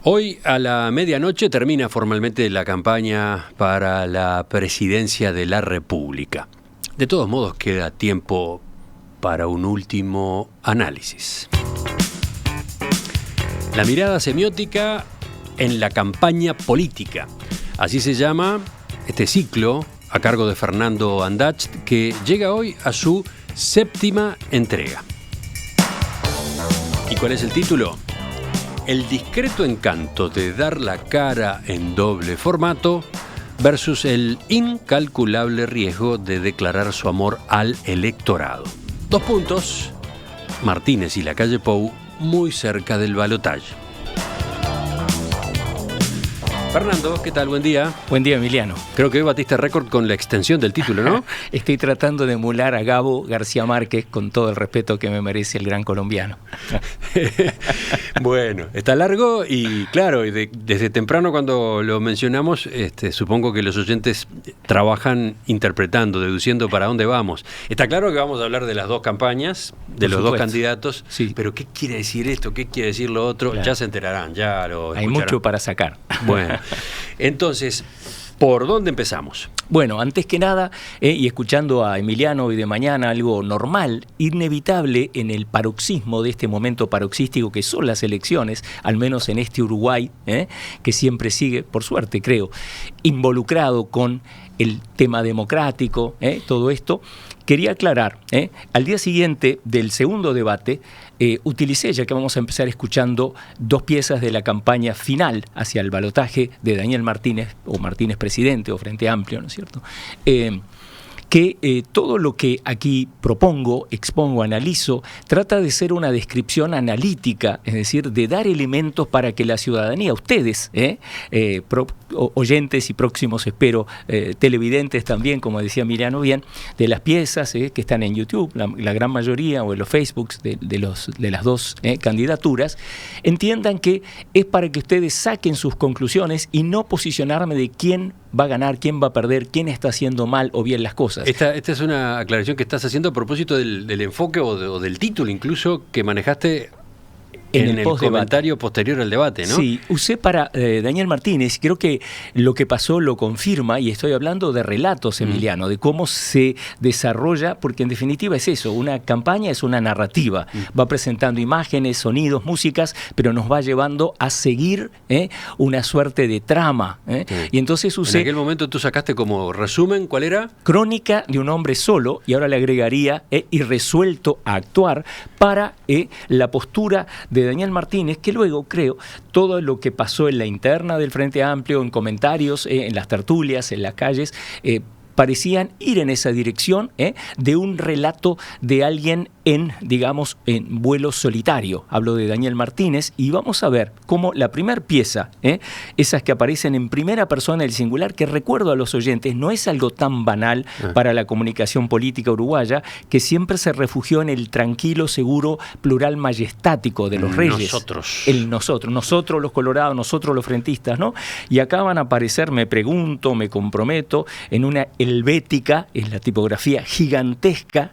Hoy a la medianoche termina formalmente la campaña para la presidencia de la República. De todos modos queda tiempo para un último análisis. La mirada semiótica en la campaña política. Así se llama este ciclo a cargo de Fernando Andach, que llega hoy a su 7ª entrega. ¿Y cuál es el título? El discreto encanto de dar la cara en doble formato versus el incalculable riesgo de declarar su amor al electorado. 2 puntos. Martínez y la calle Pou muy cerca del balotaje. Fernando, ¿qué tal? Buen día. Buen día, Emiliano. Creo que hoy batiste récord con la extensión del título, ¿no? Estoy tratando de emular a Gabo García Márquez con todo el respeto que me merece el gran colombiano. Bueno, está largo y claro, desde temprano cuando lo mencionamos, supongo que los oyentes trabajan interpretando, deduciendo para dónde vamos. Está claro que vamos a hablar de las dos campañas, de los dos candidatos, sí. Pero ¿qué quiere decir esto? ¿Qué quiere decir lo otro? Claro. Ya se enterarán, ya lo escucharán. Hay mucho para sacar. Bueno, entonces, ¿por dónde empezamos? Bueno, antes que nada, y escuchando a Emiliano hoy de mañana, algo normal, inevitable en el paroxismo de este momento paroxístico que son las elecciones, al menos en este Uruguay, que siempre sigue, por suerte creo, involucrado con el tema democrático, todo esto. Quería aclarar, al día siguiente del segundo debate, utilicé, ya que vamos a empezar escuchando 2 piezas de la campaña final hacia el balotaje de Daniel Martínez, o Martínez presidente, o Frente Amplio, ¿no es cierto?, que todo lo que aquí propongo, expongo, analizo, trata de ser una descripción analítica, es decir, de dar elementos para que la ciudadanía, ustedes, oyentes y próximos, espero, televidentes también, como decía Emiliano bien, de las piezas que están en YouTube, la gran mayoría, o en los Facebooks de las dos candidaturas, entiendan que es para que ustedes saquen sus conclusiones y no posicionarme de quién va a ganar, quién va a perder, quién está haciendo mal o bien las cosas. Esta es una aclaración que estás haciendo a propósito del enfoque o del título incluso que manejaste en el comentario posterior al debate, ¿no? Sí, usé para Daniel Martínez, creo que lo que pasó lo confirma, y estoy hablando de relatos, Emiliano, de cómo se desarrolla, porque en definitiva es eso, una campaña es una narrativa, va presentando imágenes, sonidos, músicas, pero nos va llevando a seguir una suerte de trama. Y entonces usé... En aquel momento tú sacaste como resumen, ¿cuál era? Crónica de un hombre solo, y ahora le agregaría y resuelto a actuar para la postura de Daniel Martínez, que luego creo todo lo que pasó en la interna del Frente Amplio, en comentarios, en las tertulias, en las calles, parecían ir en esa dirección de un relato de alguien en vuelo solitario. Hablo de Daniel Martínez y vamos a ver cómo la primera pieza, esas que aparecen en primera persona del singular, que recuerdo a los oyentes, no es algo tan banal para la comunicación política uruguaya, que siempre se refugió en el tranquilo, seguro, plural majestático de los reyes. Nosotros los colorados, nosotros los frentistas, ¿no? Y acá van a aparecer, me pregunto, me comprometo, en una helvética, es la tipografía gigantesca,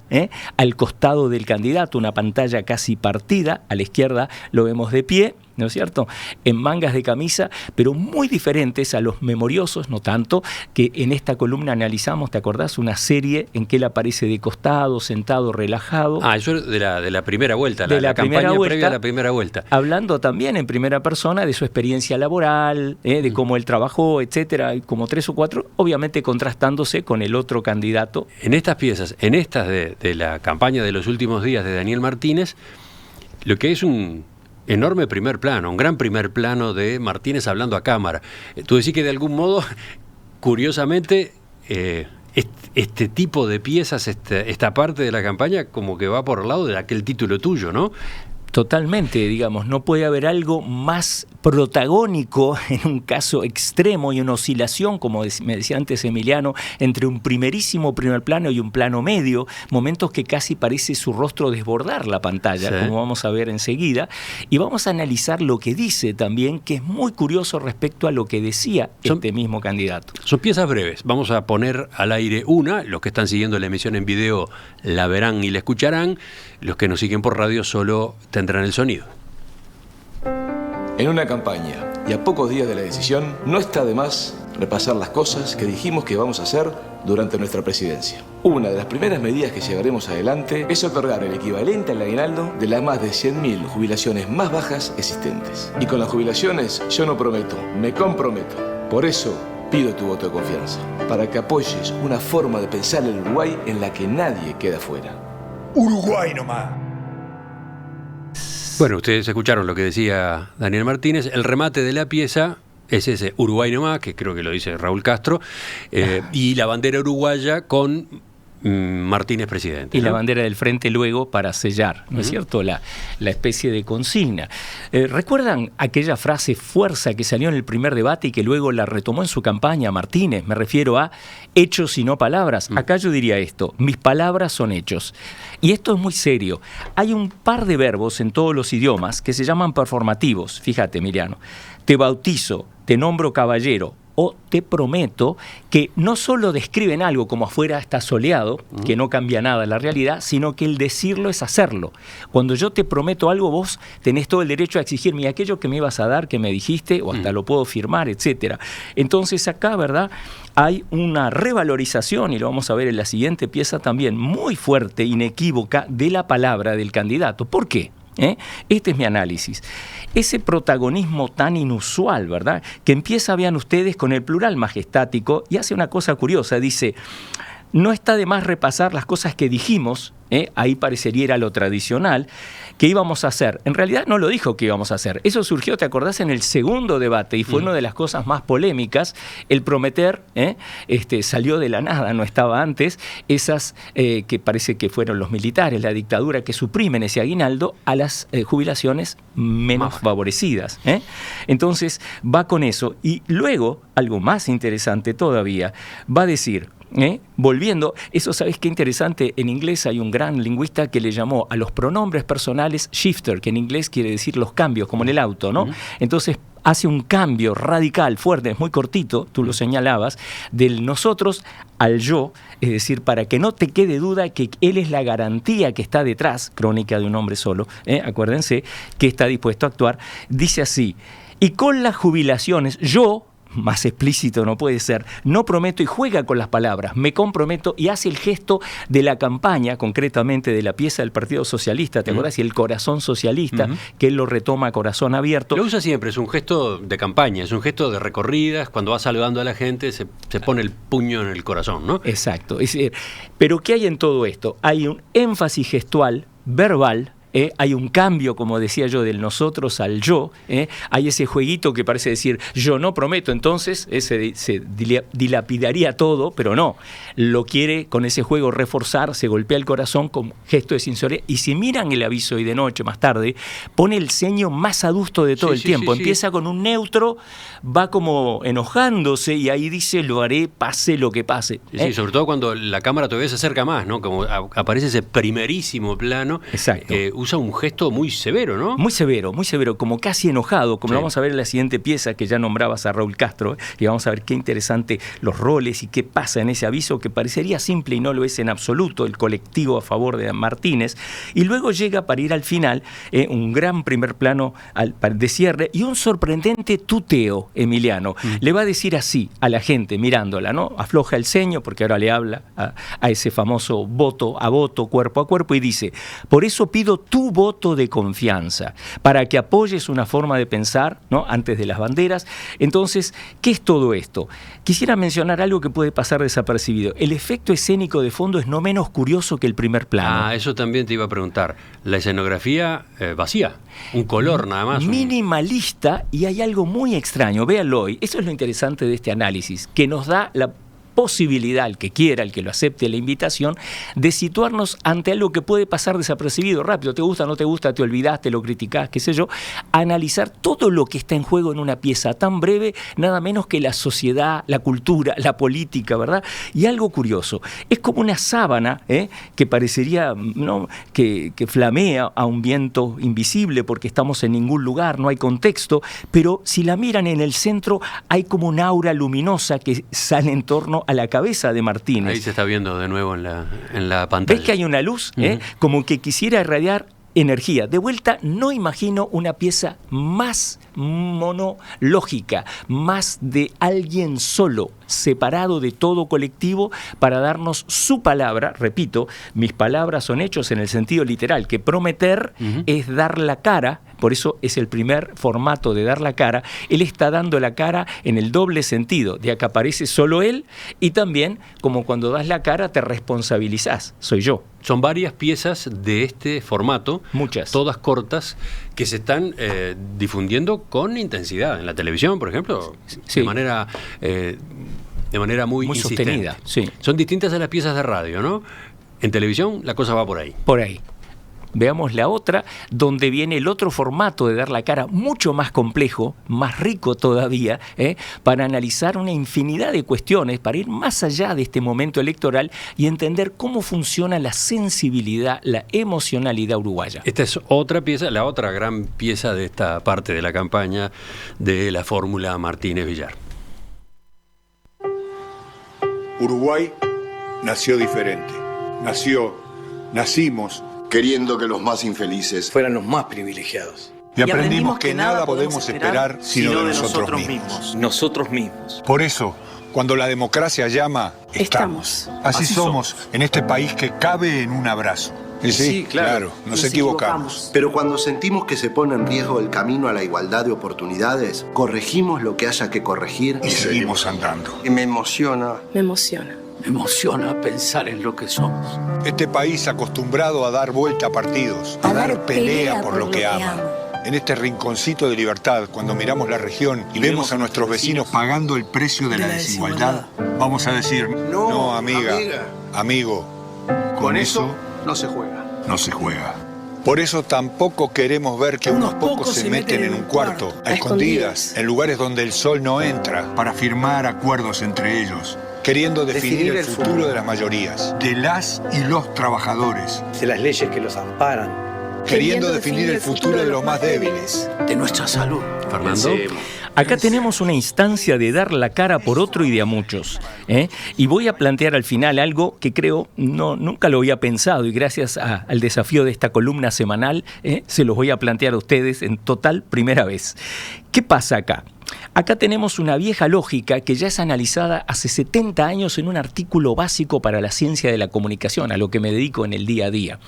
al costado del candidato, una pantalla casi partida, a la izquierda lo vemos de pie, ¿no es cierto?, en mangas de camisa, pero muy diferentes a los memoriosos, no tanto, que en esta columna analizamos, ¿te acordás? Una serie en que él aparece de costado, sentado, relajado. Eso es de la primera vuelta, la campaña previa a la primera vuelta. Hablando también en primera persona de su experiencia laboral, de cómo él trabajó, etcétera, como 3 o 4, obviamente contrastándose con el otro candidato. En estas piezas, en estas de la campaña de los últimos días de Daniel Martínez, lo que es un enorme primer plano, un gran primer plano de Martínez hablando a cámara. Tú decís que de algún modo, curiosamente, este tipo de piezas, esta parte de la campaña, como que va por el lado de aquel título tuyo, ¿no? Totalmente, digamos, no puede haber algo más protagónico en un caso extremo y una oscilación, como me decía antes Emiliano, entre un primerísimo primer plano y un plano medio, momentos que casi parece su rostro desbordar la pantalla, sí, como vamos a ver enseguida, y vamos a analizar lo que dice también, que es muy curioso respecto a lo que decía este mismo candidato. Son piezas breves, vamos a poner al aire una, los que están siguiendo la emisión en video la verán y la escucharán, los que nos siguen por radio solo tendrán el sonido. En una campaña y a pocos días de la decisión, no está de más repasar las cosas que dijimos que vamos a hacer durante nuestra presidencia. Una de las primeras medidas que llevaremos adelante es otorgar el equivalente al aguinaldo de las más de 100.000 jubilaciones más bajas existentes. Y con las jubilaciones yo no prometo, me comprometo. Por eso pido tu voto de confianza, para que apoyes una forma de pensar el Uruguay en la que nadie queda fuera. Uruguay nomás. Bueno, ustedes escucharon lo que decía Daniel Martínez. El remate de la pieza es ese Uruguay nomás, que creo que lo dice Raúl Castro, y la bandera uruguaya con Martínez presidente. Y ¿no? la bandera del frente luego para sellar, ¿no es cierto? La especie de consigna. ¿Recuerdan aquella frase fuerza que salió en el primer debate y que luego la retomó en su campaña Martínez? Me refiero a hechos y no palabras. Acá yo diría esto: mis palabras son hechos. Y esto es muy serio. Hay un par de verbos en todos los idiomas que se llaman performativos. Fíjate, Emiliano. Te bautizo, te nombro caballero, o te prometo, que no solo describen algo como afuera está soleado, que no cambia nada en la realidad, sino que el decirlo es hacerlo. Cuando yo te prometo algo, vos tenés todo el derecho a exigirme aquello que me ibas a dar, que me dijiste, o hasta lo puedo firmar, etcétera. Entonces acá, ¿verdad?, hay una revalorización, y lo vamos a ver en la siguiente pieza también, muy fuerte, inequívoca, de la palabra del candidato. ¿Por qué? Este es mi análisis. Ese protagonismo tan inusual, ¿verdad?, que empieza, vean ustedes, con el plural majestático y hace una cosa curiosa. Dice, no está de más repasar las cosas que dijimos, ahí parecería era lo tradicional, que íbamos a hacer. En realidad no lo dijo que íbamos a hacer. Eso surgió, ¿te acordás?, en el segundo debate, y fue una de las cosas más polémicas. El prometer salió de la nada, no estaba antes. Esas que parece que fueron los militares, la dictadura, que suprimen ese aguinaldo a las jubilaciones menos favorecidas. Entonces va con eso. Y luego, algo más interesante todavía, va a decir, volviendo, eso, ¿sabes qué interesante? En inglés hay un gran lingüista que le llamó a los pronombres personales shifter, que en inglés quiere decir los cambios, como en el auto, ¿no? Entonces hace un cambio radical, fuerte, es muy cortito, tú lo señalabas, del nosotros al yo, es decir, para que no te quede duda que él es la garantía que está detrás, crónica de un hombre solo, acuérdense, que está dispuesto a actuar. Dice así: y con las jubilaciones, yo, más explícito no puede ser, no prometo, y juega con las palabras, me comprometo, y hace el gesto de la campaña, concretamente de la pieza del Partido Socialista, ¿te acuerdas? Y el corazón socialista, que él lo retoma a corazón abierto. Lo usa siempre, es un gesto de campaña, es un gesto de recorridas, cuando va saludando a la gente se pone el puño en el corazón, ¿no? Exacto. Pero ¿qué hay en todo esto? Hay un énfasis gestual, verbal, hay un cambio, como decía yo, del nosotros al yo, hay ese jueguito que parece decir, yo no prometo, entonces se dilapidaría todo, pero no, lo quiere con ese juego reforzar, se golpea el corazón con gesto de sinceridad, y si miran el aviso y de noche, más tarde, pone el ceño más adusto de todo el tiempo, empieza con un neutro, va como enojándose, y ahí dice, lo haré, pase lo que pase. Sí, sobre todo cuando la cámara todavía se acerca más, ¿no? Como aparece ese primerísimo plano. Exacto. Usa un gesto muy severo, ¿no? Muy severo, como casi enojado, como lo vamos a ver en la siguiente pieza, que ya nombrabas a Raúl Castro, y vamos a ver qué interesante los roles y qué pasa en ese aviso, que parecería simple y no lo es en absoluto, el colectivo a favor de Martínez. Y luego llega, para ir al final, un gran primer plano de cierre y un sorprendente tuteo, Emiliano. Le va a decir así a la gente mirándola, ¿no? Afloja el ceño, porque ahora le habla a ese famoso voto a voto, cuerpo a cuerpo, y dice, por eso pido tu voto de confianza, para que apoyes una forma de pensar, ¿no?, antes de las banderas. Entonces, ¿qué es todo esto? Quisiera mencionar algo que puede pasar desapercibido. El efecto escénico de fondo es no menos curioso que el primer plano. Eso también te iba a preguntar. La escenografía vacía, un color nada más. Minimalista, y hay algo muy extraño, véanlo hoy. Eso es lo interesante de este análisis, que nos da la posibilidad, el que quiera, el que lo acepte la invitación, de situarnos ante algo que puede pasar desapercibido rápido. Te gusta, no te gusta, te olvidaste, lo criticás, qué sé yo. Analizar todo lo que está en juego en una pieza tan breve, nada menos que la sociedad, la cultura, la política, ¿verdad? Y algo curioso, es como una sábana, que parecería, ¿no?, que flamea a un viento invisible porque estamos en ningún lugar, no hay contexto, pero si la miran en el centro hay como una aura luminosa que sale en torno a la cabeza de Martínez. Ahí se está viendo de nuevo en la pantalla. ¿Ves que hay una luz? Como que quisiera irradiar energía. De vuelta, no imagino una pieza más monológica, más de alguien solo, separado de todo colectivo, para darnos su palabra. Repito, mis palabras son hechos en el sentido literal, que prometer es dar la cara. Por eso es el primer formato de dar la cara. Él está dando la cara en el doble sentido, de que aparece solo él, y también como cuando das la cara te responsabilizás, soy yo. Son varias piezas de este formato, muchas, todas cortas, que se están difundiendo con intensidad en la televisión, por ejemplo, sí, de manera muy sostenida. Sí. Son distintas a las piezas de radio, ¿no? En televisión la cosa va por ahí. Por ahí. Veamos la otra, donde viene el otro formato de dar la cara, mucho más complejo, más rico todavía, para analizar una infinidad de cuestiones, para ir más allá de este momento electoral y entender cómo funciona la sensibilidad, la emocionalidad uruguaya. Esta es otra pieza, la otra gran pieza de esta parte de la campaña de la fórmula Martínez-Villar. Uruguay nació diferente. Nacimos queriendo que los más infelices fueran los más privilegiados. y aprendimos que nada podemos esperar sino de nosotros mismos. Nosotros mismos. Por eso, cuando la democracia llama, estamos. Así somos en este país que cabe en un abrazo. Sí, claro, nos equivocamos. Pero cuando sentimos que se pone en riesgo el camino a la igualdad de oportunidades, corregimos lo que haya que corregir Y seguimos andando. Y me emociona. Me emociona. Me emociona pensar en lo que somos. Este país acostumbrado a dar vuelta a partidos, a dar pelea por lo que ama. En este rinconcito de libertad, cuando miramos la región y vemos a nuestros vecinos pagando el precio de la desigualdad, vamos a decir, no, amiga, amigo, con eso no se juega. no se juega. Por eso tampoco queremos ver que unos pocos se meten en un cuarto, a escondidas, en lugares donde el sol no entra, para firmar acuerdos entre ellos, queriendo definir el futuro de las mayorías, de las y los trabajadores, De las leyes que los amparan. queriendo definir el futuro de los más débiles. De nuestra salud. Fernando. Acá tenemos una instancia de dar la cara por otro y de a muchos. Y voy a plantear al final algo que creo nunca lo había pensado, y gracias al desafío de esta columna semanal, se los voy a plantear a ustedes en total primera vez. ¿Qué pasa acá? Acá tenemos una vieja lógica que ya es analizada hace 70 años en un artículo básico para la ciencia de la comunicación, a lo que me dedico en el día a día.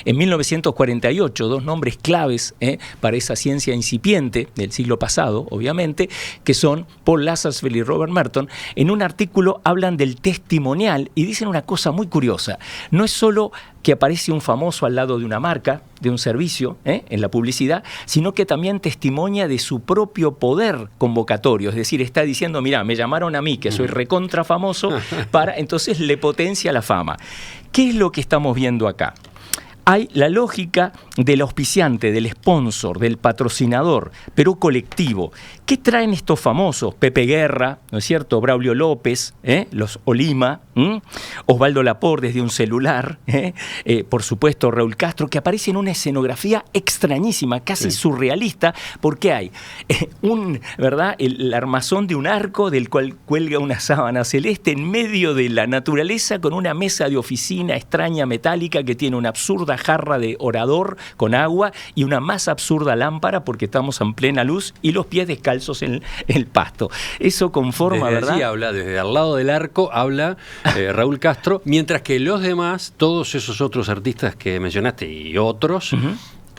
En 1948, dos nombres claves para esa ciencia incipiente del siglo pasado, obviamente, que son Paul Lazarsfeld y Robert Merton, en un artículo hablan del testimonial y dicen una cosa muy curiosa. No es solo que aparece un famoso al lado de una marca, de un servicio, en la publicidad, sino que también testimonia de su propio poder convocatorio. Es decir, está diciendo, mirá, me llamaron a mí, que soy recontra famoso, entonces le potencia la fama. ¿Qué es lo que estamos viendo acá? Hay la lógica del auspiciante, del sponsor, del patrocinador, pero colectivo. ¿Qué traen estos famosos? Pepe Guerra, ¿no es cierto? Braulio López, los Olima, Osvaldo Laport desde un celular, por supuesto Raúl Castro, que aparece en una escenografía extrañísima, casi surrealista, porque hay ¿verdad? El armazón de un arco del cual cuelga una sábana celeste en medio de la naturaleza, con una mesa de oficina extraña metálica que tiene una absurda jarra de orador con agua y una más absurda lámpara porque estamos en plena luz y los pies descalzos en el pasto. Eso conforma, desde ¿verdad? Allí habla, desde al lado del arco habla Raúl Castro, mientras que los demás, todos esos otros artistas que mencionaste y otros,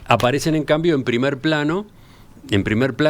aparecen en cambio en primer plano,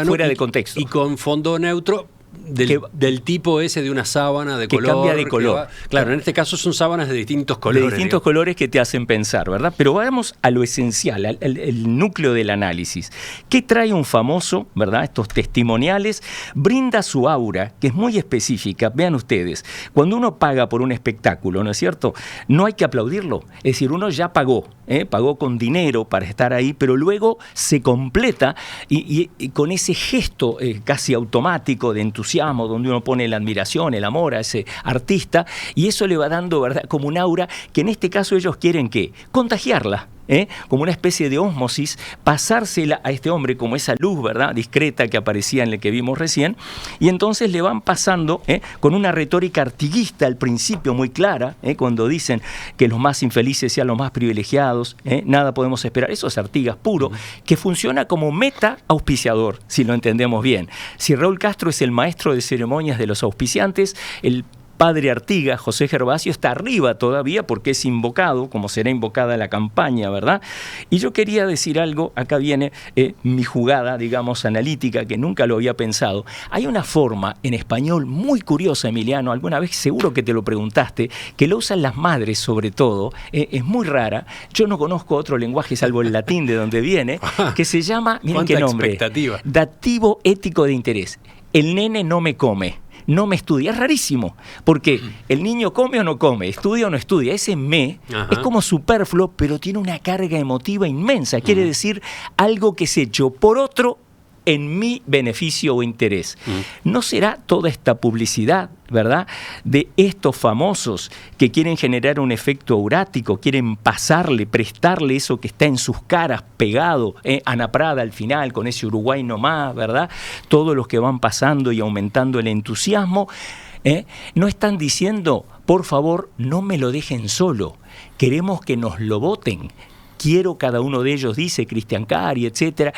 fuera de contexto y con fondo neutro. Del tipo ese de una sábana de color. Que cambia de color. Claro, en este caso son sábanas de distintos colores. De distintos colores que te hacen pensar, ¿verdad? Pero vamos a lo esencial, el núcleo del análisis. ¿Qué trae un famoso, verdad? Estos testimoniales, brinda su aura, que es muy específica. Vean ustedes, cuando uno paga por un espectáculo, ¿no es cierto? No hay que aplaudirlo. Es decir, uno ya pagó, pagó con dinero para estar ahí, pero luego se completa y con ese gesto casi automático de entusiasmo, donde uno pone la admiración, el amor a ese artista, y eso le va dando, ¿verdad?, como un aura que en este caso ellos quieren ¿qué? Contagiarla. como una especie de ósmosis, pasársela a este hombre como esa luz, ¿verdad?, discreta que aparecía en el que vimos recién, y entonces le van pasando con una retórica artiguista al principio muy clara, cuando dicen que los más infelices sean los más privilegiados, nada podemos esperar. Eso es Artigas puro, que funciona como meta auspiciador, si lo entendemos bien. Si Raúl Castro es el maestro de ceremonias de los auspiciantes, el padre Artigas, José Gervasio, está arriba todavía porque es invocado, como será invocada la campaña, ¿verdad? Y yo quería decir algo, acá viene mi jugada, digamos, analítica, que nunca lo había pensado. Hay una forma en español muy curiosa, Emiliano, alguna vez seguro que te lo preguntaste, que lo usan las madres sobre todo, es muy rara. Yo no conozco otro lenguaje salvo el latín de donde viene, que se llama, miren qué nombre, dativo ético de interés. El nene no me come. No me estudia, es rarísimo, porque el niño come o no come, estudia o no estudia, ese es como superfluo, pero tiene una carga emotiva inmensa, quiere decir algo que es hecho por otro en mi beneficio o interés. ¿No será toda esta publicidad, verdad, de estos famosos que quieren generar un efecto aurático, quieren pasarle, prestarle eso que está en sus caras pegado, Ana Prada al final, con ese Uruguay nomás, verdad? Todos los que van pasando y aumentando el entusiasmo, no están diciendo, por favor, no me lo dejen solo, queremos que nos lo voten. Quiero cada uno de ellos, dice Cristian Cari, etcétera.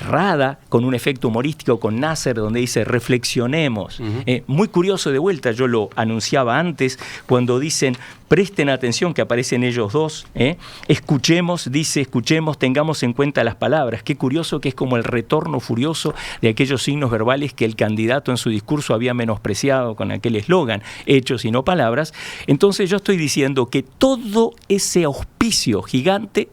Rada, con un efecto humorístico con Nasser, donde dice reflexionemos. Muy curioso de vuelta, yo lo anunciaba antes, cuando dicen presten atención, que aparecen ellos dos, escuchemos, dice, escuchemos, tengamos en cuenta las palabras. Qué curioso que es como el retorno furioso de aquellos signos verbales que el candidato en su discurso había menospreciado con aquel eslogan, hechos y no palabras. Entonces yo estoy diciendo que todo ese auspicio gigante,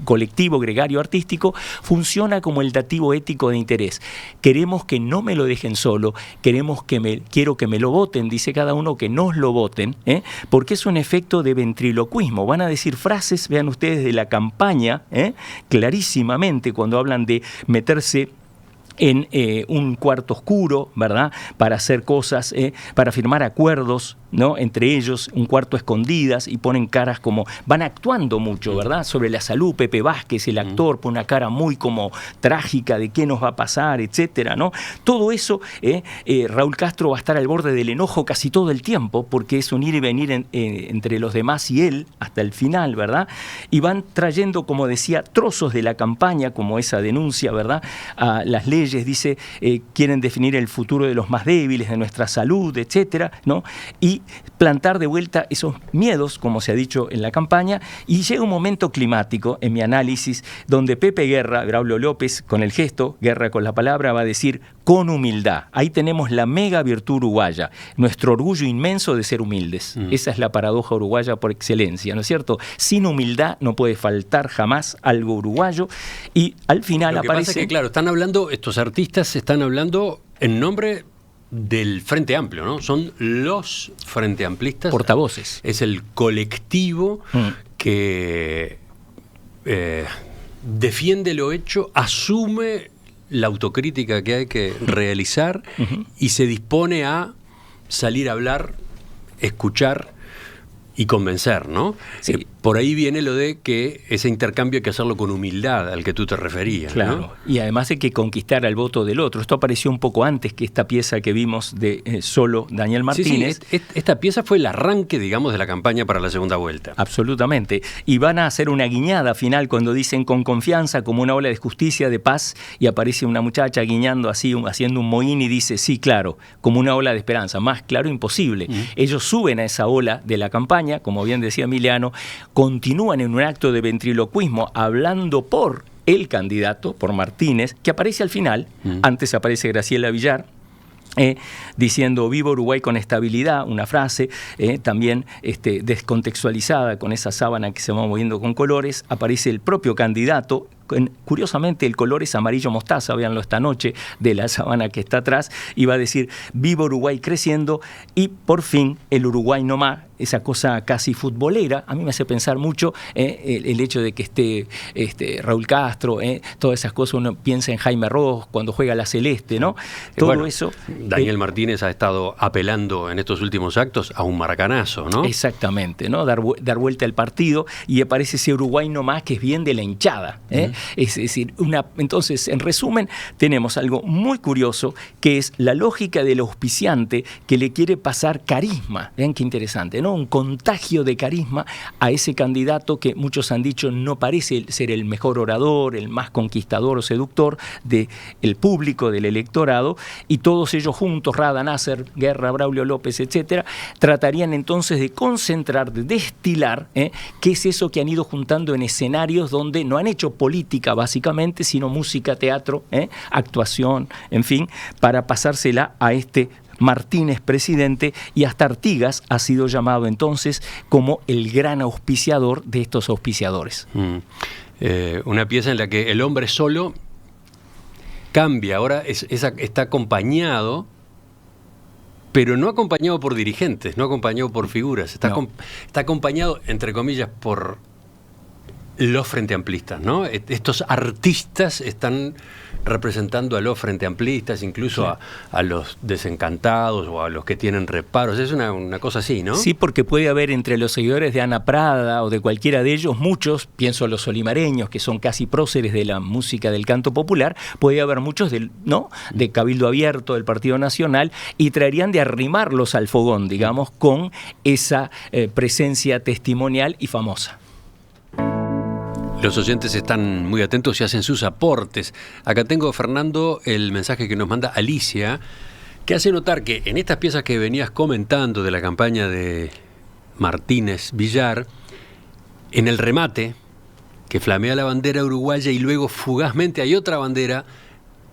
colectivo, gregario, artístico, funciona como el dativo ético de interés. Queremos que no me lo dejen solo, quiero que me lo voten, dice cada uno, que nos lo voten, porque es un efecto de ventriloquismo. Van a decir frases, vean ustedes, de la campaña, clarísimamente, cuando hablan de meterse en un cuarto oscuro, ¿verdad?, para hacer cosas, para firmar acuerdos, ¿no?, entre ellos, un cuarto a escondidas, y ponen caras como, van actuando mucho, ¿verdad?, sobre la salud. Pepe Vázquez, el actor, pone una cara muy como trágica de qué nos va a pasar, etcétera, ¿no? Todo eso, Raúl Castro va a estar al borde del enojo casi todo el tiempo, porque es un ir y venir entre los demás y él hasta el final, ¿verdad? Y van trayendo, como decía, trozos de la campaña, como esa denuncia, ¿verdad?, a las leyes, dice, quieren definir el futuro de los más débiles, de nuestra salud, etcétera, ¿no? Y plantar de vuelta esos miedos, como se ha dicho en la campaña, y llega un momento climático, en mi análisis, donde Pepe Guerra, Braulio López, con el gesto, Guerra con la palabra, va a decir, con humildad. Ahí tenemos la mega virtud uruguaya, nuestro orgullo inmenso de ser humildes. Esa es la paradoja uruguaya por excelencia, ¿no es cierto? Sin humildad no puede faltar jamás algo uruguayo, y al final Lo que aparece... pasa es que, claro, están hablando, estos artistas están hablando en nombre del Frente Amplio, ¿no? Son los Frente Amplistas. Portavoces. Es el colectivo que defiende lo hecho, asume la autocrítica que hay que realizar y se dispone a salir a hablar, escuchar y convencer, ¿no? Sí. Por ahí viene lo de que ese intercambio hay que hacerlo con humildad, al que tú te referías. Claro, ¿no? Y además hay que conquistar al voto del otro. Esto apareció un poco antes que esta pieza que vimos de solo Daniel Martínez. Sí, esta pieza fue el arranque, digamos, de la campaña para la segunda vuelta. Absolutamente. Y van a hacer una guiñada final cuando dicen con confianza, como una ola de justicia, de paz, y aparece una muchacha guiñando así, haciendo un mohín y dice, sí, claro, como una ola de esperanza. Más claro, imposible. Ellos suben a esa ola de la campaña, como bien decía Emiliano, continúan en un acto de ventriloquismo hablando por el candidato, por Martínez, que aparece al final. Antes aparece Graciela Villar, diciendo viva Uruguay con estabilidad, una frase también descontextualizada con esa sábana que se va moviendo con colores. Aparece el propio candidato Curiosamente el color es amarillo mostaza, véanlo esta noche, de la sabana que está atrás, y va a decir viva Uruguay creciendo, y por fin el Uruguay no más, esa cosa casi futbolera. A mí me hace pensar mucho el hecho de que esté Raúl Castro, todas esas cosas. Uno piensa en Jaime Ross cuando juega la Celeste, ¿no? Todo eso. Daniel Martínez ha estado apelando en estos últimos actos a un maracanazo, ¿no? Exactamente, ¿no? Dar vuelta al partido, y aparece ese Uruguay no más que es bien de la hinchada. Es decir, entonces, en resumen, tenemos algo muy curioso, que es la lógica del auspiciante que le quiere pasar carisma. Vean qué interesante, ¿no? Un contagio de carisma a ese candidato que muchos han dicho no parece ser el mejor orador, el más conquistador o seductor del público, del electorado, y todos ellos juntos, Rada, Nasser, Guerra, Braulio López, etcétera, tratarían entonces de concentrar, de destilar, qué es eso que han ido juntando en escenarios donde no han hecho política básicamente, sino música, teatro, actuación, en fin, para pasársela a este Martínez presidente, y hasta Artigas ha sido llamado entonces como el gran auspiciador de estos auspiciadores. Una pieza en la que el hombre solo cambia, ahora está acompañado, pero no acompañado por dirigentes, no acompañado por figuras, está acompañado, entre comillas, por los frenteamplistas, ¿no? Estos artistas están representando a los frenteamplistas, incluso a los desencantados o a los que tienen reparos. Es una cosa así, ¿no? Sí, porque puede haber entre los seguidores de Ana Prada o de cualquiera de ellos, muchos, pienso a los olimareños, que son casi próceres de la música del canto popular, puede haber muchos de Cabildo Abierto, del Partido Nacional, y traerían de arrimarlos al fogón, digamos, con esa presencia testimonial y famosa. Los oyentes están muy atentos y hacen sus aportes. Acá tengo, Fernando, el mensaje que nos manda Alicia, que hace notar que en estas piezas que venías comentando de la campaña de Martínez Villar, en el remate, que flamea la bandera uruguaya y luego fugazmente hay otra bandera,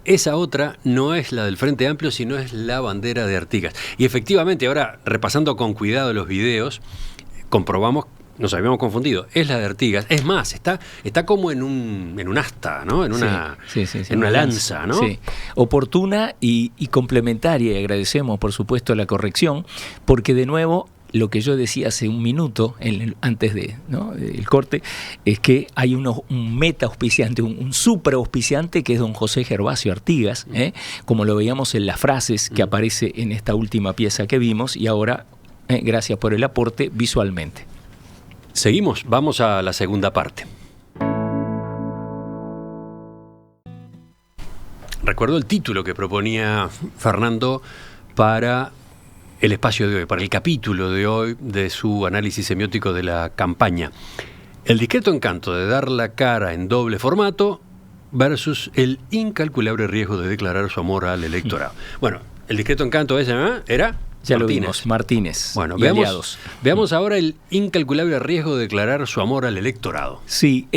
esa otra no es la del Frente Amplio, sino es la bandera de Artigas. Y efectivamente, ahora repasando con cuidado los videos, comprobamos, nos habíamos confundido, es la de Artigas. Es más, está como en un asta, ¿no? En una lanza, ¿no? Sí. Oportuna y complementaria, y agradecemos, por supuesto, la corrección, porque de nuevo, lo que yo decía hace un minuto, antes del corte, es que hay un meta auspiciante, un super auspiciante, que es don José Gervasio Artigas, como lo veíamos en las frases que aparece en esta última pieza que vimos, y ahora, gracias por el aporte, visualmente. Seguimos, vamos a la segunda parte. Recuerdo el título que proponía Fernando para el espacio de hoy, para el capítulo de hoy de su análisis semiótico de la campaña. El discreto encanto de dar la cara en doble formato versus el incalculable riesgo de declarar su amor al electorado. Bueno, el discreto encanto ese era... Ya lo vimos, Martínez. Bueno, y aliados. Veamos ahora el incalculable riesgo de declarar su amor al electorado. Sí,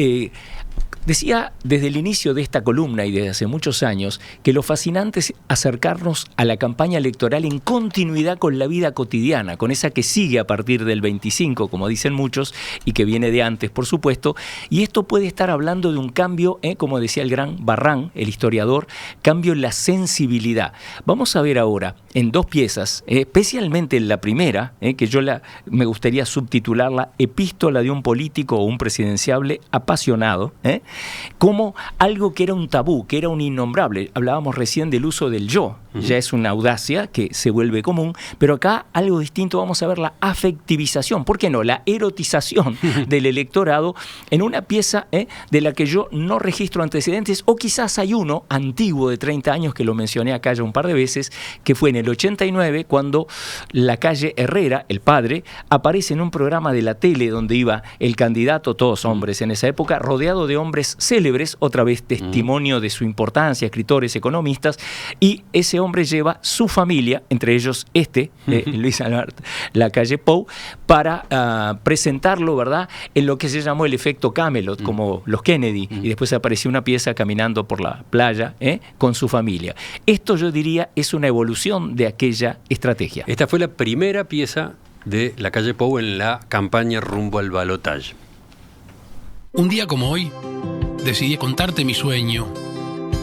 decía desde el inicio de esta columna y desde hace muchos años que lo fascinante es acercarnos a la campaña electoral en continuidad con la vida cotidiana, con esa que sigue a partir del 25, como dicen muchos, y que viene de antes, por supuesto. Y esto puede estar hablando de un cambio, como decía el gran Barrán, el historiador, cambio en la sensibilidad. Vamos a ver ahora en dos piezas, especialmente en la primera, que me gustaría subtitularla Epístola de un político o un presidenciable apasionado, como algo que era un tabú, que era un innombrable. Hablábamos recién del uso del yo, ya es una audacia que se vuelve común, pero acá algo distinto, vamos a ver la afectivización, ¿por qué no? La erotización del electorado en una pieza de la que yo no registro antecedentes, o quizás hay uno antiguo de 30 años que lo mencioné acá ya un par de veces, que fue en el 89 cuando Lacalle Herrera, el padre, aparece en un programa de la tele donde iba el candidato, todos hombres en esa época, rodeado de hombres célebres, otra vez testimonio de su importancia, escritores, economistas, y ese hombre lleva su familia, entre ellos Luis Alberto Lacalle Pou, para presentarlo, ¿verdad?, en lo que se llamó el efecto Camelot, como los Kennedy, y después apareció una pieza caminando por la playa con su familia. Esto, yo diría, es una evolución de aquella estrategia. Esta fue la primera pieza de Lacalle Pou en la campaña rumbo al balotaje. Un día como hoy, decidí contarte mi sueño,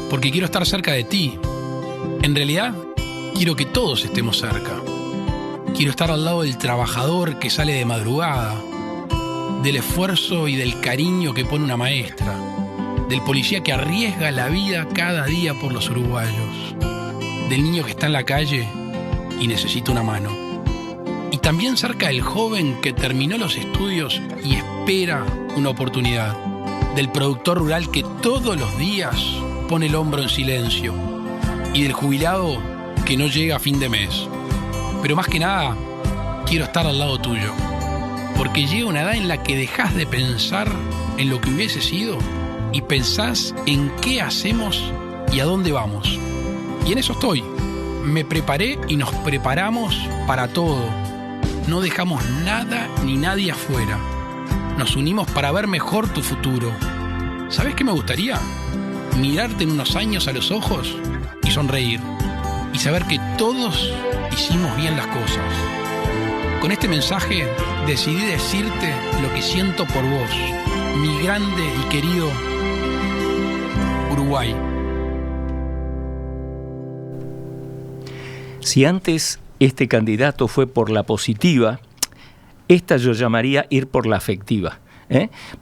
porque quiero estar cerca de ti. En realidad, quiero que todos estemos cerca. Quiero estar al lado del trabajador que sale de madrugada, del esfuerzo y del cariño que pone una maestra, del policía que arriesga la vida cada día por los uruguayos, del niño que está en la calle y necesita una mano. Y también cerca del joven que terminó los estudios y espera una oportunidad, del productor rural que todos los días pone el hombro en silencio y del jubilado que no llega a fin de mes. Pero más que nada, quiero estar al lado tuyo, porque llega una edad en la que dejás de pensar en lo que hubiese sido y pensás en qué hacemos y a dónde vamos. Y en eso estoy. Me preparé y nos preparamos para todo. No dejamos nada ni nadie afuera. Nos unimos para ver mejor tu futuro. ¿Sabes qué me gustaría? Mirarte en unos años a los ojos y sonreír. Y saber que todos hicimos bien las cosas. Con este mensaje decidí decirte lo que siento por vos, mi grande y querido Uruguay. Si antes este candidato fue por la positiva, esta yo llamaría ir por la afectiva.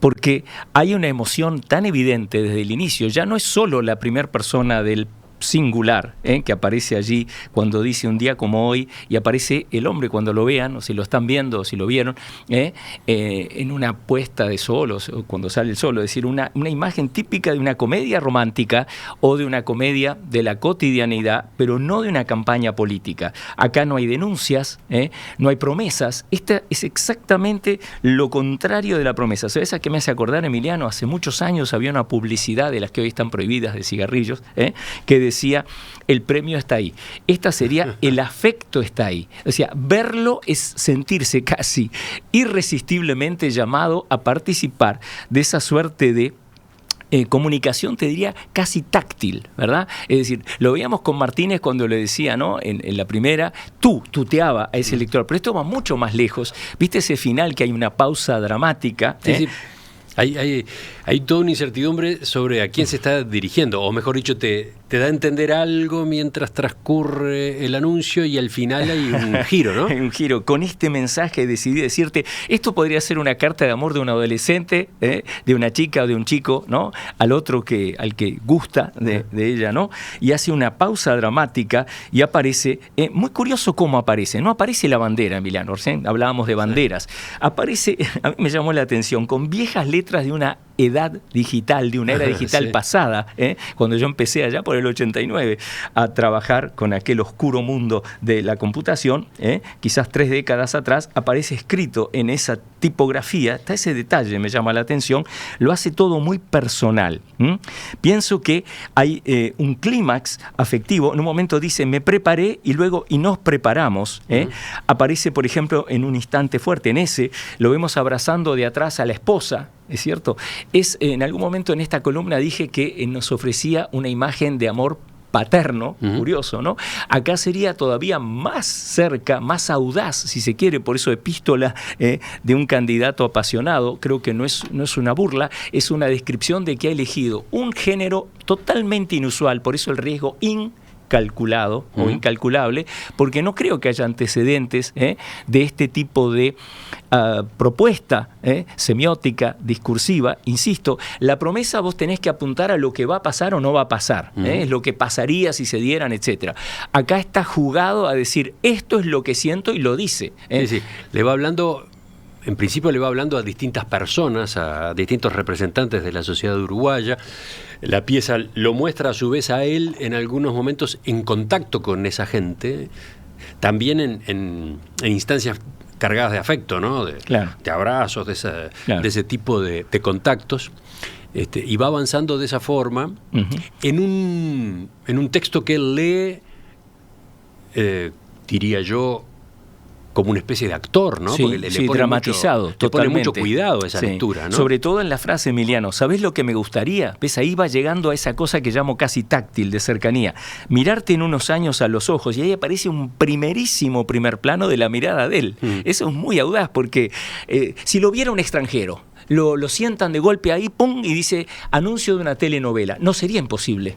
Porque hay una emoción tan evidente desde el inicio, ya no es solo la primera persona del singular, que aparece allí cuando dice un día como hoy, y aparece el hombre cuando lo vean, o si lo están viendo, o si lo vieron, en una puesta de sol, o cuando sale el sol, es decir, una imagen típica de una comedia romántica o de una comedia de la cotidianidad, pero no de una campaña política. Acá no hay denuncias, no hay promesas. Esta es exactamente lo contrario de la promesa. ¿Sabes a qué me hace acordar, Emiliano? Hace muchos años había una publicidad de las que hoy están prohibidas de cigarrillos, que decía, el premio está ahí. Esta sería, el afecto está ahí. O sea, verlo es sentirse casi irresistiblemente llamado a participar de esa suerte de comunicación, te diría, casi táctil, ¿verdad? Es decir, lo veíamos con Martínez cuando le decía, ¿no? En la primera, tuteaba a ese elector, pero esto va mucho más lejos. ¿Viste ese final que hay una pausa dramática? Sí. Hay toda una incertidumbre sobre a quién se está dirigiendo, o mejor dicho, te da a entender algo mientras transcurre el anuncio y al final hay un giro, ¿no? Un giro. Con este mensaje decidí decirte, esto podría ser una carta de amor de un adolescente, de una chica o de un chico, ¿no? Al otro al que gusta de ella, ¿no? Y hace una pausa dramática y aparece, muy curioso cómo aparece, no aparece la bandera, Emiliano, hablábamos de banderas, aparece, a mí me llamó la atención, con viejas letras de una edad digital, de una era digital pasada, cuando yo empecé allá por el 89 a trabajar con aquel oscuro mundo de la computación, quizás 3 décadas atrás, aparece escrito en esa tipografía, hasta ese detalle me llama la atención, lo hace todo muy personal. Pienso que hay un clímax afectivo, en un momento dice, me preparé y luego, y nos preparamos, aparece, por ejemplo, en un instante fuerte, en ese, lo vemos abrazando de atrás a la esposa, ¿es cierto? En algún momento en esta columna dije que nos ofrecía una imagen de amor paterno, curioso, ¿no? Acá sería todavía más cerca, más audaz, si se quiere, por eso epístola de un candidato apasionado, creo que no es una burla, es una descripción de que ha elegido un género totalmente inusual, por eso el riesgo incalculado o incalculable, porque no creo que haya antecedentes de este tipo de propuesta semiótica, discursiva. Insisto, la promesa vos tenés que apuntar a lo que va a pasar o no va a pasar, es lo que pasaría si se dieran, etcétera. Acá está jugado a decir, esto es lo que siento y lo dice. Sí. Le va hablando... En principio le va hablando a distintas personas, a distintos representantes de la sociedad uruguaya. La pieza lo muestra a su vez a él en algunos momentos en contacto con esa gente, también en instancias cargadas de afecto, ¿no? De abrazos, de ese tipo de contactos. Y va avanzando de esa forma en un texto que él lee, diría yo, como una especie de actor, ¿no? Sí, le pone dramatizado, mucho, totalmente. Le pone mucho cuidado a esa lectura, ¿no? Sobre todo en la frase, Emiliano, ¿sabés lo que me gustaría? ¿Ves? Ahí va llegando a esa cosa que llamo casi táctil, de cercanía. Mirarte en unos años a los ojos, y ahí aparece un primer plano de la mirada de él. Eso es muy audaz, porque si lo viera un extranjero, lo sientan de golpe ahí, ¡pum!, y dice anuncio de una telenovela. No sería imposible.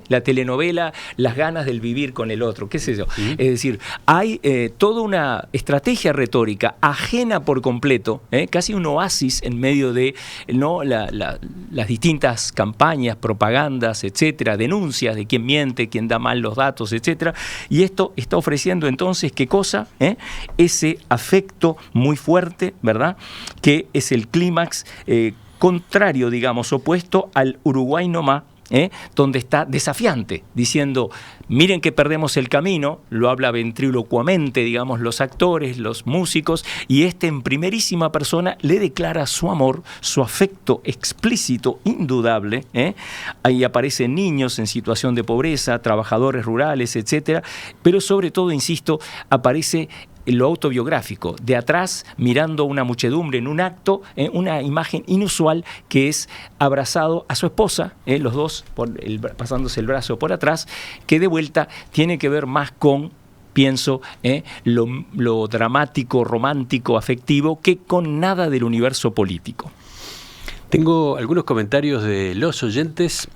La telenovela, las ganas del vivir con el otro, qué sé yo. Es decir, hay toda una estrategia retórica ajena por completo, casi un oasis en medio de las distintas campañas, propagandas, etcétera, denuncias de quién miente, quién da mal los datos, etcétera. Y esto está ofreciendo entonces, ¿qué cosa? Ese afecto muy fuerte, ¿verdad?, que es el clímax contrario, digamos, opuesto al Uruguay no más, donde está desafiante, diciendo, miren que perdemos el camino, lo habla ventrílocuamente, digamos, los actores, los músicos, y en primerísima persona le declara su amor, su afecto explícito, indudable. Ahí aparecen niños en situación de pobreza, trabajadores rurales, etcétera, pero sobre todo, insisto, aparece lo autobiográfico, de atrás mirando a una muchedumbre en un acto, una imagen inusual, que es abrazado a su esposa, los dos pasándose el brazo por atrás, que de vuelta tiene que ver más con, pienso, lo dramático, romántico, afectivo, que con nada del universo político. Tengo algunos comentarios de los oyentes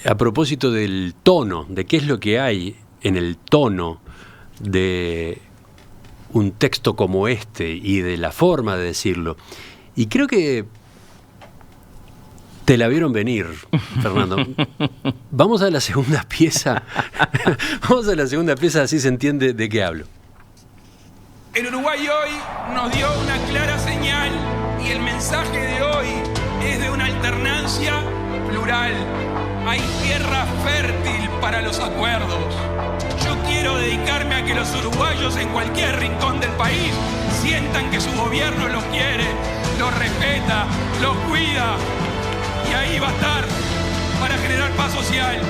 a propósito del tono, de qué es lo que hay en el tono de un texto como este y de la forma de decirlo. Y creo que te la vieron venir, Fernando. Vamos a la segunda pieza. Vamos a la segunda pieza, así se entiende de qué hablo. El Uruguay hoy nos dio una clara señal y el mensaje de hoy es de una alternancia plural. Hay tierra fértil para los acuerdos. Yo quiero dedicarme a que los uruguayos en cualquier rincón del país sientan que su gobierno los quiere, los respeta, los cuida. Y ahí va a estar para generar paz social.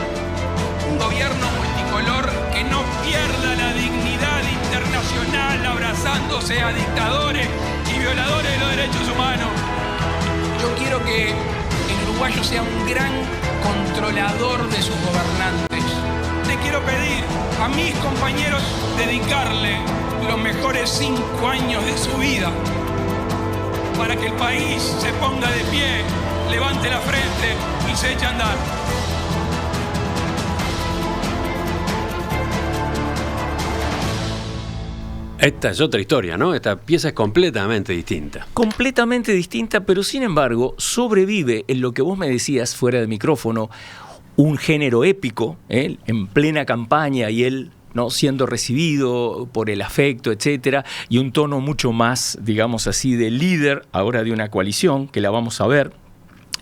Un gobierno multicolor que no pierda la dignidad internacional abrazándose a dictadores y violadores de los derechos humanos. Yo quiero que el uruguayo sea un gran controlador de sus gobernantes. Le quiero pedir a mis compañeros dedicarle los mejores 5 años de su vida para que el país se ponga de pie, levante la frente y se eche a andar. Esta es otra historia, ¿no? Esta pieza es completamente distinta. Completamente distinta, pero sin embargo sobrevive en lo que vos me decías fuera de micrófono, un género épico, en plena campaña y él, ¿no?, siendo recibido por el afecto, etcétera, y un tono mucho más, digamos así, de líder ahora de una coalición, que la vamos a ver.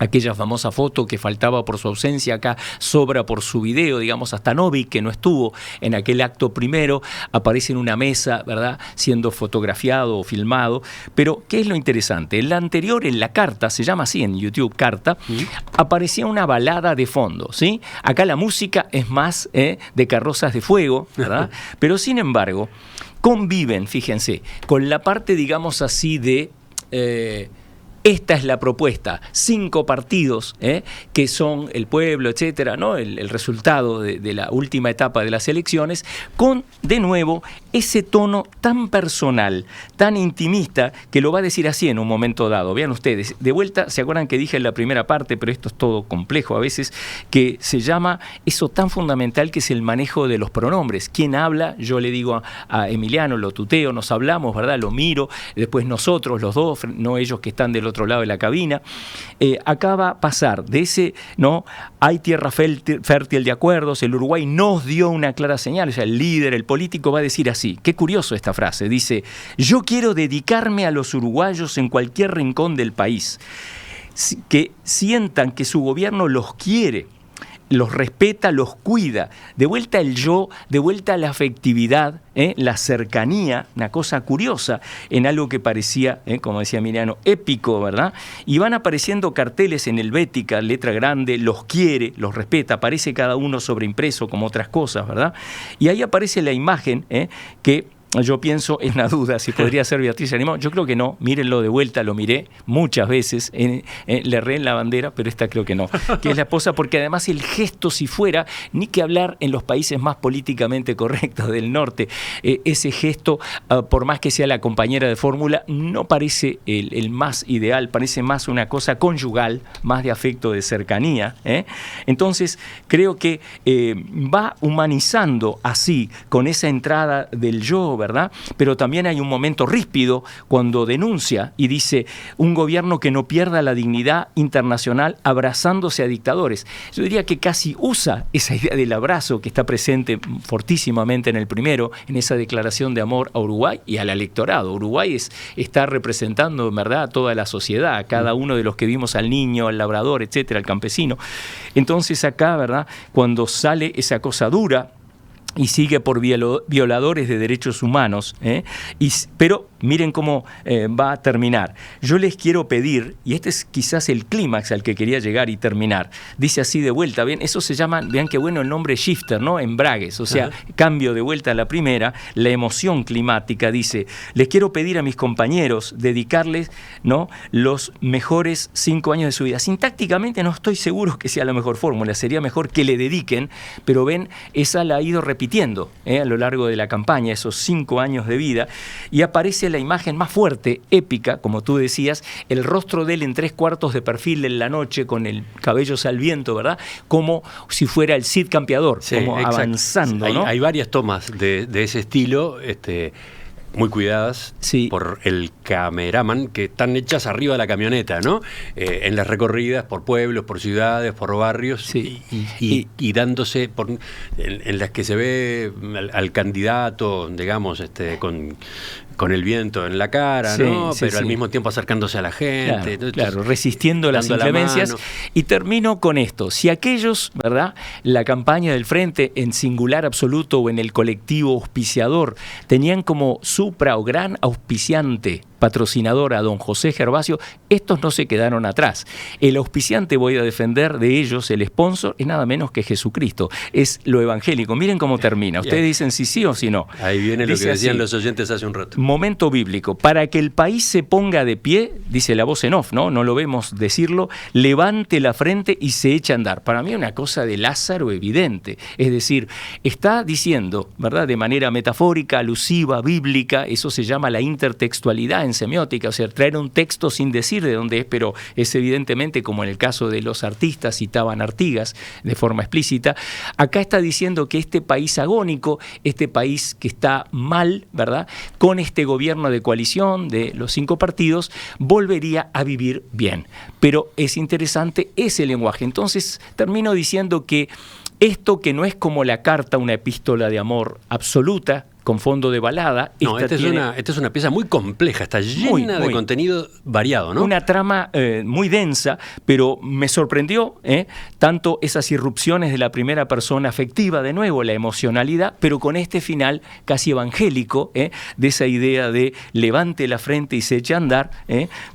Aquella famosa foto que faltaba por su ausencia, acá sobra por su video, digamos, hasta Novik, que no estuvo en aquel acto primero, aparece en una mesa, ¿verdad?, siendo fotografiado o filmado. Pero, ¿qué es lo interesante? En la anterior, en la carta, se llama así en YouTube, carta, aparecía una balada de fondo, ¿sí? Acá la música es más de Carrozas de Fuego, ¿verdad? Pero, sin embargo, conviven, fíjense, con la parte, digamos así, de... esta es la propuesta, 5 partidos que son el pueblo, etcétera, ¿no? El resultado de la última etapa de las elecciones, con, de nuevo, ese tono tan personal, tan intimista, que lo va a decir así en un momento dado. Vean ustedes, de vuelta, ¿se acuerdan que dije en la primera parte, pero esto es todo complejo a veces, que se llama eso tan fundamental que es el manejo de los pronombres? ¿Quién habla? Yo le digo a Emiliano, lo tuteo, nos hablamos, ¿verdad? Lo miro, después nosotros, los dos, no ellos que están del otro lado de la cabina. Acá va a pasar de ese, ¿no? Hay tierra fértil de acuerdos, el Uruguay nos dio una clara señal, o sea, el líder, el político va a decir así. Qué curioso esta frase, dice: yo quiero dedicarme a los uruguayos en cualquier rincón del país, que sientan que su gobierno los quiere, los respeta, los cuida. De vuelta el yo, de vuelta la afectividad, la cercanía, una cosa curiosa en algo que parecía, como decía Emiliano, épico, ¿verdad? Y van apareciendo carteles en Helvética, letra grande, los quiere, los respeta, aparece cada uno sobreimpreso como otras cosas, ¿verdad? Y ahí aparece la imagen que yo pienso en una duda si podría ser Beatriz Argimón. Yo creo que no, mírenlo de vuelta, lo miré muchas veces, le erré en la bandera, pero esta creo que no, que es la esposa, porque además el gesto, si fuera, ni que hablar en los países más políticamente correctos del norte, ese gesto, por más que sea la compañera de fórmula, no parece el más ideal, parece más una cosa conyugal, más de afecto, de cercanía. Entonces, creo que va humanizando así, con esa entrada del yo, ¿verdad? Pero también hay un momento ríspido cuando denuncia y dice: un gobierno que no pierda la dignidad internacional abrazándose a dictadores. Yo diría que casi usa esa idea del abrazo que está presente fortísimamente en el primero, en esa declaración de amor a Uruguay y al electorado. Uruguay está representando, en verdad, a toda la sociedad, a cada uno de los que vimos, al niño, al labrador, etcétera, al campesino. Entonces acá, ¿verdad?, cuando sale esa cosa dura y sigue por violadores de derechos humanos, pero miren cómo va a terminar. Yo les quiero pedir, y este es quizás el clímax al que quería llegar y terminar, dice así de vuelta, ¿ven? Eso se llama, vean qué bueno el nombre shifter, ¿no? Embragues, o sea, cambio de vuelta a la primera, la emoción climática, dice: les quiero pedir a mis compañeros dedicarles, ¿no?, los mejores 5 años de su vida. Sintácticamente no estoy seguro que sea la mejor fórmula, sería mejor que le dediquen, pero ven, esa la ha ido repitiendo a lo largo de la campaña, esos 5 años de vida, y aparece la imagen más fuerte, épica, como tú decías, el rostro de él en 3/4 de perfil en la noche, con el cabello al viento, ¿verdad? Como si fuera el Cid campeador, sí, como exacto, avanzando, ¿no? Hay varias tomas de ese estilo, muy cuidadas, sí, por el cameraman, que están hechas arriba de la camioneta, ¿no? En las recorridas por pueblos, por ciudades, por barrios, sí, y dándose en las que se ve al candidato, digamos, con el viento en la cara, sí, ¿no? Sí, pero al mismo tiempo acercándose a la gente. Claro, resistiendo las inclemencias. Y termino con esto. Si aquellos, ¿verdad?, la campaña del Frente, en singular absoluto o en el colectivo auspiciador, tenían como supra o gran auspiciante, patrocinador, a don José Gervasio, estos no se quedaron atrás. El auspiciante, voy a defender de ellos, el sponsor, es nada menos que Jesucristo. Es lo evangélico. Miren cómo termina. Ustedes dicen si sí o si no. Ahí viene lo que decían los oyentes hace un rato. Momento bíblico. Para que el país se ponga de pie, dice la voz en off, ¿no? No lo vemos decirlo, levante la frente y se echa a andar. Para mí una cosa de Lázaro evidente. Es decir, está diciendo, ¿verdad?, de manera metafórica, alusiva, bíblica, eso se llama la intertextualidad en semiótica, o sea, traer un texto sin decir de dónde es, pero es evidentemente, como en el caso de los artistas, citaban Artigas de forma explícita. Acá está diciendo que este país agónico, este país que está mal, ¿verdad?, con este gobierno de coalición de los 5 partidos, volvería a vivir bien. Pero es interesante ese lenguaje. Entonces termino diciendo que esto, que no es como la carta, una epístola de amor absoluta, con fondo de balada. No, esta es una pieza muy compleja, está llena de contenido variado, ¿no? Una trama muy densa, pero me sorprendió tanto esas irrupciones de la primera persona afectiva, de nuevo, la emocionalidad, pero con este final casi evangélico, de esa idea de levante la frente y se eche a andar,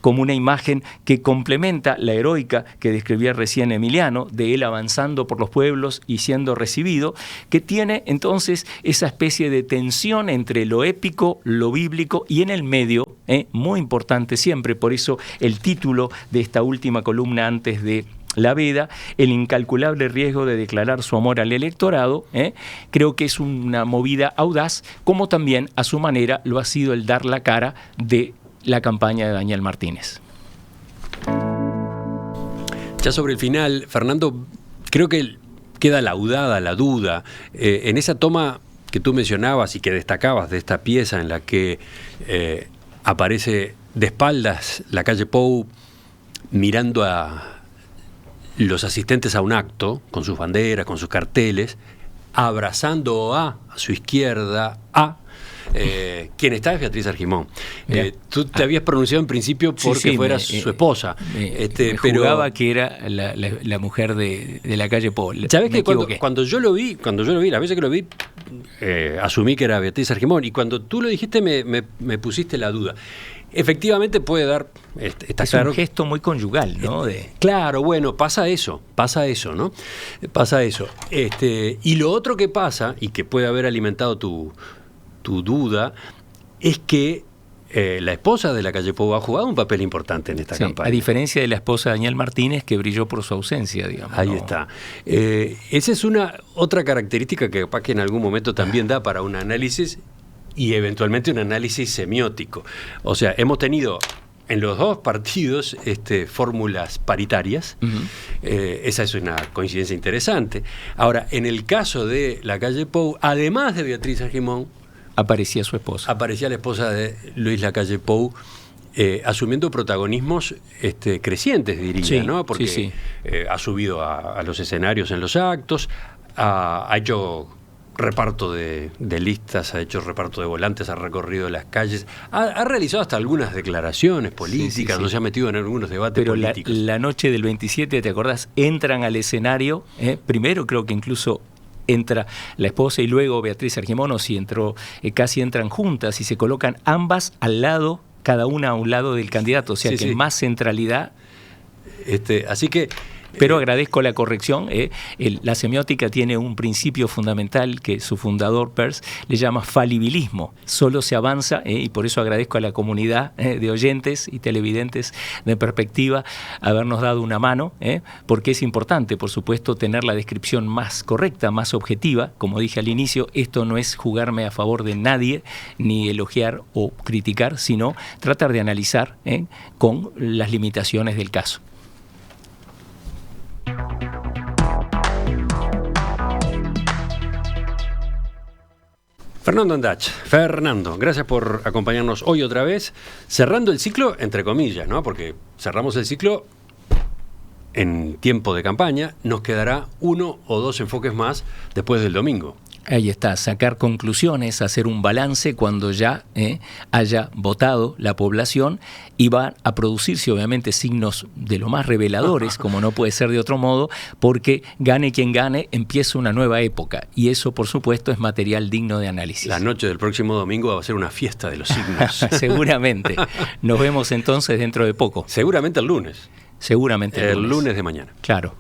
como una imagen que complementa la heroica que describía recién Emiliano, de él avanzando por los pueblos y siendo recibido, que tiene entonces esa especie de tensión entre lo épico, lo bíblico y en el medio, muy importante siempre, por eso el título de esta última columna antes de la veda, el incalculable riesgo de declarar su amor al electorado, creo que es una movida audaz, como también a su manera lo ha sido el dar la cara de la campaña de Daniel Martínez. Ya sobre el final, Fernando, creo que queda laudada la duda en esa toma que tú mencionabas y que destacabas de esta pieza en la que aparece de espaldas la calle Pou mirando a los asistentes a un acto, con sus banderas, con sus carteles, abrazando a su izquierda quien está es Beatriz Argimón. Tú te habías pronunciado en principio porque fuera su esposa. Me jugaba que era la mujer de la calle Pou. ¿Sabes que cuando yo lo vi, las veces que lo vi, asumí que era Beatriz Argimón, y cuando tú lo dijiste me pusiste la duda. Efectivamente puede dar, está es claro, un gesto muy conyugal, ¿no? Claro, bueno, pasa eso, ¿no? Pasa eso. Y lo otro que pasa, y que puede haber alimentado tu tu duda, es que la esposa de Lacalle Pou ha jugado un papel importante en esta campaña. A diferencia de la esposa de Daniel Martínez, que brilló por su ausencia, digamos. Ahí está. Esa es otra característica que capaz que en algún momento también da para un análisis y eventualmente un análisis semiótico. O sea, hemos tenido en los dos partidos fórmulas paritarias. Esa es una coincidencia interesante. Ahora, en el caso de Lacalle Pou, además de Beatriz Argimón, aparecía su esposa. Aparecía la esposa de Luis Lacalle Pou, asumiendo protagonismos crecientes, diría, sí, ¿no? Porque sí. Ha subido a los escenarios en los actos, ha hecho reparto de listas, ha hecho reparto de volantes, ha recorrido las calles, ha realizado hasta algunas declaraciones políticas, sí. no se ha metido en algunos debates políticos. Pero la noche del 27, ¿te acordás? Entran al escenario, primero creo que incluso entra la esposa y luego Beatriz Argimón, o si entró, casi entran juntas y se colocan ambas al lado, cada una a un lado del candidato, o sea que más centralidad. Así que... Pero agradezco la corrección. La semiótica tiene un principio fundamental que su fundador, Peirce, le llama falibilismo. Solo se avanza, y por eso agradezco a la comunidad de oyentes y televidentes de Perspectiva habernos dado una mano, porque es importante, por supuesto, tener la descripción más correcta, más objetiva. Como dije al inicio, esto no es jugarme a favor de nadie, ni elogiar o criticar, sino tratar de analizar con las limitaciones del caso. Fernando Andach. Fernando, gracias por acompañarnos hoy otra vez, cerrando el ciclo, entre comillas, ¿no? Porque cerramos el ciclo en tiempo de campaña, nos quedará 1 o 2 enfoques más después del domingo. Ahí está, sacar conclusiones, hacer un balance cuando ya haya votado la población, y van a producirse obviamente signos de lo más reveladores, como no puede ser de otro modo, porque gane quien gane, empieza una nueva época, y eso por supuesto es material digno de análisis. La noche del próximo domingo va a ser una fiesta de los signos. Seguramente. Nos vemos entonces dentro de poco. Seguramente el lunes. Seguramente el lunes de mañana. Claro.